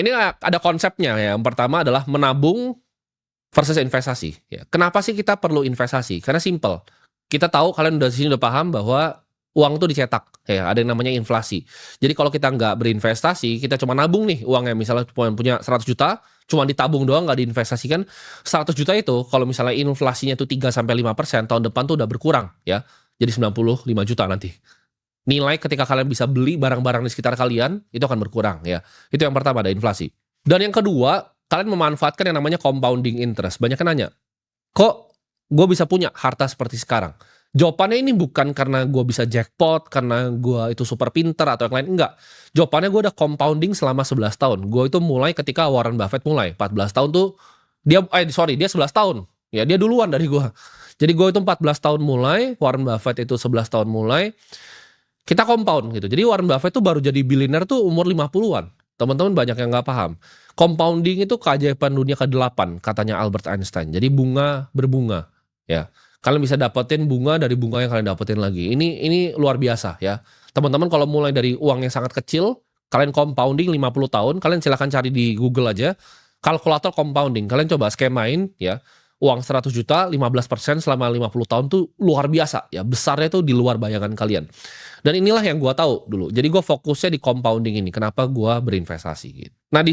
Ini ada konsepnya ya. Yang pertama adalah menabung versus investasi. Ya. Kenapa sih kita perlu investasi? Karena simple. Kita tahu kalian udah di sini udah paham bahwa uang tuh dicetak. Ya, ada yang namanya inflasi. Jadi kalau kita nggak berinvestasi, kita cuma nabung nih uangnya. Misalnya punya 100 juta, cuma ditabung doang nggak diinvestasikan. 100 juta itu kalau misalnya inflasinya itu 3-5%, tahun depan tuh udah berkurang ya. Jadi 95 juta nanti. Nilai ketika kalian bisa beli barang-barang di sekitar kalian itu akan berkurang ya. Itu yang pertama, ada inflasi. Dan yang kedua, kalian memanfaatkan yang namanya compounding interest. Banyak yang nanya, kok gue bisa punya harta seperti sekarang? Jawabannya ini bukan karena gue bisa jackpot, karena gue itu super pinter atau yang lain, enggak. Jawabannya gue udah compounding selama 11 tahun. Gue itu mulai ketika Warren Buffett mulai, 14 tahun tuh, dia 11 tahun. Ya, dia duluan dari gue. Jadi gue itu 14 tahun mulai, Warren Buffett itu 11 tahun mulai, kita compound gitu. Jadi Warren Buffett tuh baru jadi bilioner tuh umur 50-an. Teman-teman banyak yang nggak paham. Compounding itu keajaiban dunia ke-8, katanya Albert Einstein. Jadi bunga berbunga, ya. Kalian bisa dapetin bunga dari bunga yang kalian dapetin lagi. Ini luar biasa ya. Teman-teman kalau mulai dari uang yang sangat kecil, kalian compounding 50 tahun, kalian silahkan cari di Google aja. Kalkulator compounding, kalian coba skemain ya. Uang 100 juta, 15% selama 50 tahun tuh luar biasa ya. Besarnya tuh di luar bayangan kalian. Dan inilah yang gue tahu dulu. Jadi gue fokusnya di compounding ini. Kenapa gue berinvestasi gitu. Nah di